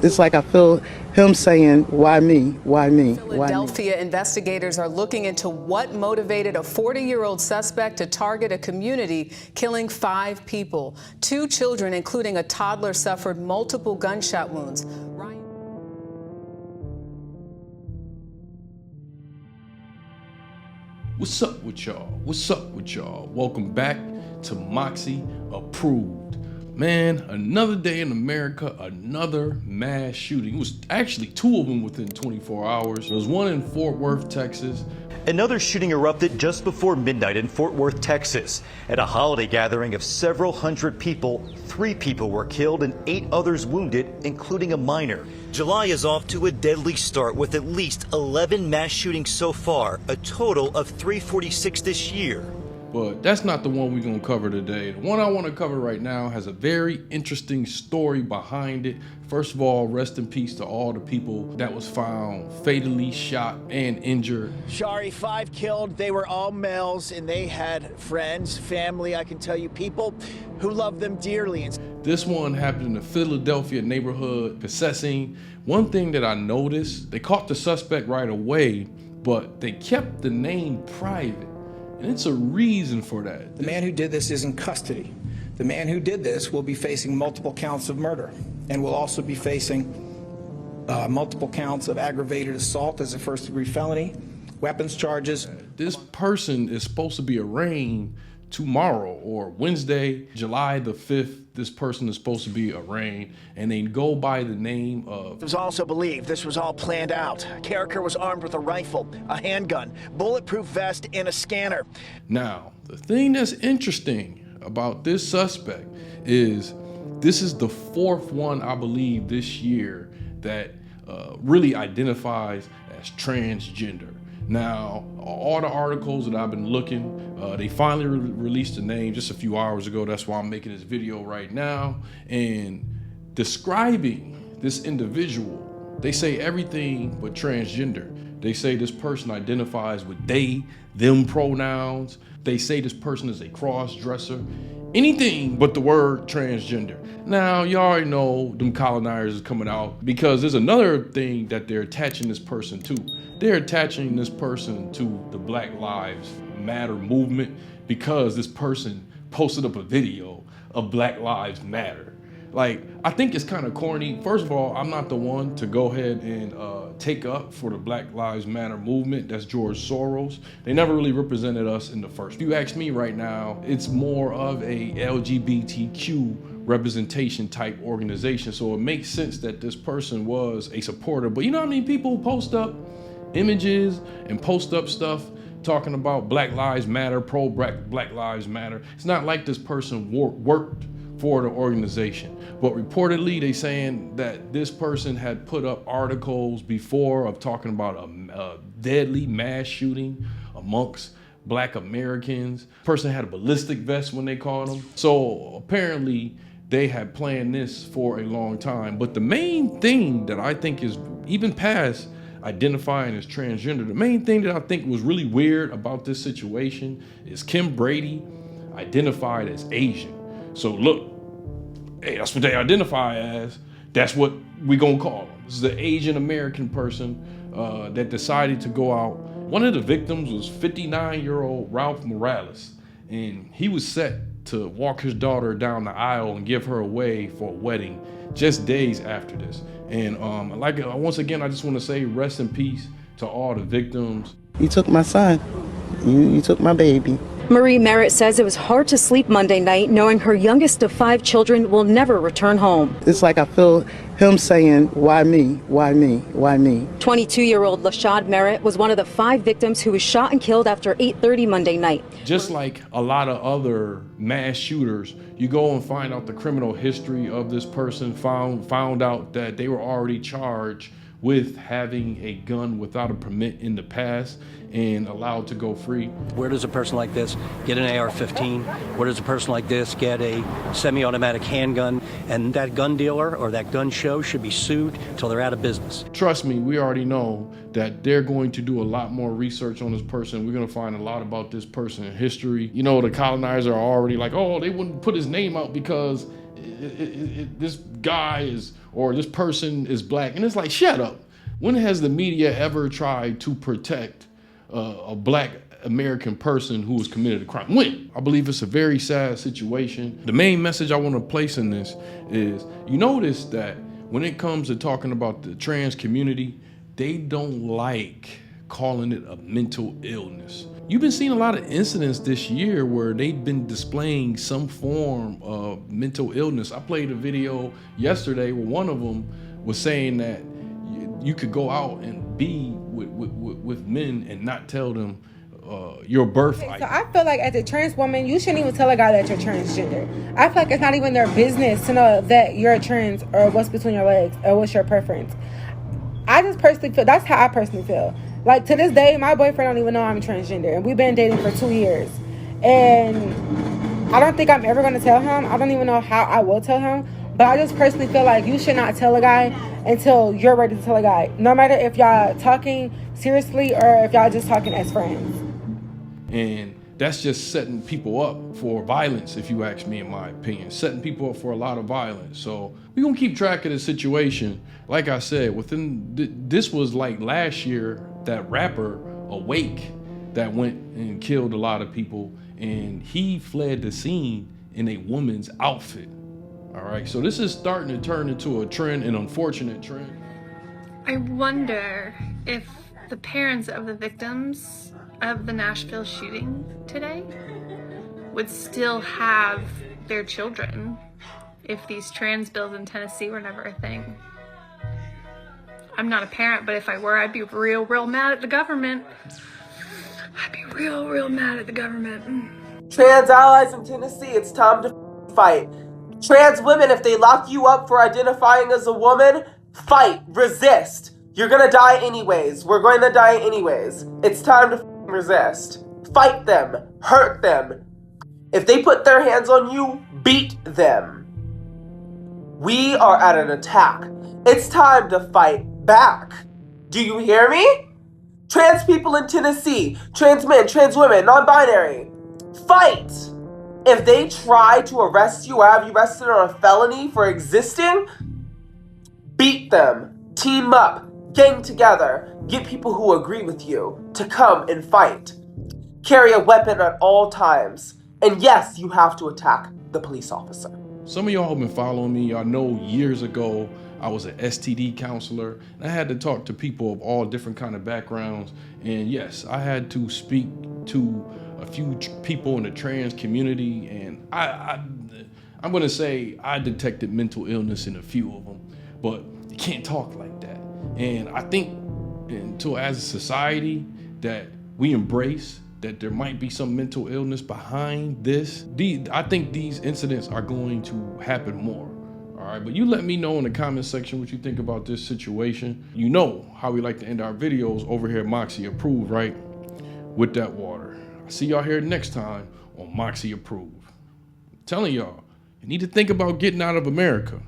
It's like I feel him saying, why me? Why me? Why me? Philadelphia investigators are looking into what motivated a 40-year-old suspect to target a community, killing 5 people. 2 children, including a toddler, suffered multiple gunshot wounds. What's up with y'all? What's up with y'all? Welcome back to Moxy Approved. Man, another day in America, another mass shooting. It was actually 2 of them within 24 hours. There was one in Fort Worth, Texas. Another shooting erupted just before midnight in Fort Worth, Texas. At a holiday gathering of several hundred people, 3 people were killed and 8 others wounded, including a minor. July is off to a deadly start with at least 11 mass shootings so far, a total of 346 this year. But that's not the one we're gonna cover today. The one I wanna cover right now has a very interesting story behind it. First of all, rest in peace to all the people that was found fatally shot and injured. Shari, 5 killed. They were all males and they had friends, family, I can tell you, people who loved them dearly. This one happened in the Philadelphia neighborhood, possessing. One thing that I noticed, they caught the suspect right away, but they kept the name private. And it's a reason for that. The man who did this is in custody. The man who did this will be facing multiple counts of murder and will also be facing multiple counts of aggravated assault as a first-degree felony, weapons charges. This person is supposed to be arraigned tomorrow or Wednesday, July the 5th. This person is supposed to be arraigned, and they go by the name of... It was also believed this was all planned out. Carriker was armed with a rifle, a handgun, bulletproof vest, and a scanner. Now, the thing that's interesting about this suspect is this is the 4th one, I believe, this year that really identifies as transgender. Now, all the articles that I've been looking, they finally released the name just a few hours ago. That's why I'm making this video right now. And describing this individual, they say everything but transgender. They say this person identifies with they, them pronouns. They say this person is a cross-dresser. Anything but the word transgender. Now, you already know them colonizers is coming out because there's another thing that they're attaching this person to. They're attaching this person to the Black Lives Matter movement because this person posted up a video of Black Lives Matter. Like, I think it's kind of corny. First of all, I'm not the one to go ahead and take up for the Black Lives Matter movement. That's George Soros. They never really represented us in the first. If you ask me right now, it's more of a LGBTQ representation type organization. So it makes sense that this person was a supporter. But you know how many people post up images and post up stuff talking about Black Lives Matter, pro-Black Lives Matter? It's not like this person worked for the organization. But reportedly, they saying that this person had put up articles before of talking about a deadly mass shooting amongst Black Americans. Person had a ballistic vest when they caught him. So apparently they had planned this for a long time. But the main thing that I think is, even past identifying as transgender, the main thing that I think was really weird about this situation is Kim Brady identified as Asian. So look, hey, that's what they identify as. That's what we gonna call them. This is an Asian American person that decided to go out. One of the victims was 59-year-old Ralph Morales, and he was set to walk his daughter down the aisle and give her away for a wedding just days after this. And once again, I just want to say rest in peace to all the victims. You took my son. You took my baby. Marie Merritt says it was hard to sleep Monday night knowing her youngest of 5 children will never return home. It's like I feel him saying, why me? Why me? Why me? 22-year-old Lashad Merritt was one of the 5 victims who was shot and killed after 8:30 Monday night. Just like a lot of other mass shooters, you go and find out the criminal history of this person, found out that they were already charged with having a gun without a permit in the past and allowed to go free. Where does a person like this get an AR-15? Where does a person like this get a semi-automatic handgun? And that gun dealer or that gun show should be sued till they're out of business. Trust me, we already know that they're going to do a lot more research on this person. We're gonna find a lot about this person in history. You know, the colonizers are already like, oh, they wouldn't put his name out because this guy is, or this person is black. And it's like, shut up. When has the media ever tried to protect a black American person who has committed a crime? When? I believe it's a very sad situation. The main message I want to place in this is, you notice that when it comes to talking about the trans community, they don't like calling it a mental illness. You've been seeing a lot of incidents this year where they've been displaying some form of mental illness. I played a video yesterday where one of them was saying that you could go out and be with men and not tell them your birth So I feel like as a trans woman, you shouldn't even tell a guy that you're transgender. I feel like it's not even their business to know that you're trans or what's between your legs or what's your preference. I just personally feel, that's how I personally feel. Like, to this day, my boyfriend don't even know I'm transgender, and we've been dating for 2 years. And I don't think I'm ever going to tell him. I don't even know how I will tell him. But I just personally feel like you should not tell a guy until you're ready to tell a guy. No matter if y'all talking seriously or if y'all just talking as friends. And that's just setting people up for violence, if you ask me, in my opinion. Setting people up for a lot of violence. So we're going to keep track of the situation. Like I said, this was like last year, that rapper Awake that went and killed a lot of people, and he fled the scene in a woman's outfit. All right, so this is starting to turn into a trend, an unfortunate trend. I wonder if the parents of the victims of the Nashville shooting today would still have their children if these trans bills in Tennessee were never a thing. I'm not a parent, but if I were, I'd be real mad at the government. I'd be real mad at the government. Trans allies in Tennessee, it's time to fight. Trans women, if they lock you up for identifying as a woman, fight, resist. You're gonna die anyways. We're going to die anyways. It's time to resist. Fight them, hurt them. If they put their hands on you, beat them. We are at an attack. It's time to fight back. Do you hear me? Trans people in Tennessee, trans men, trans women, non-binary, fight! If they try to arrest you or have you arrested on a felony for existing, beat them, team up, gang together, get people who agree with you to come and fight. Carry a weapon at all times. And yes, you have to attack the police officer. Some of y'all have been following me. I know years ago, I was an STD counselor, and I had to talk to people of all different kind of backgrounds. And yes, I had to speak to a few people in the trans community, and I'm gonna say I detected mental illness in a few of them, but you can't talk like that. And I think until as a society that we embrace that there might be some mental illness behind this, I think these incidents are going to happen more. All right, but you let me know in the comment section what you think about this situation. You know how we like to end our videos over here at Moxy Approved, right? With that water. I'll see y'all here next time on Moxy Approved. I'm telling y'all, you need to think about getting out of America.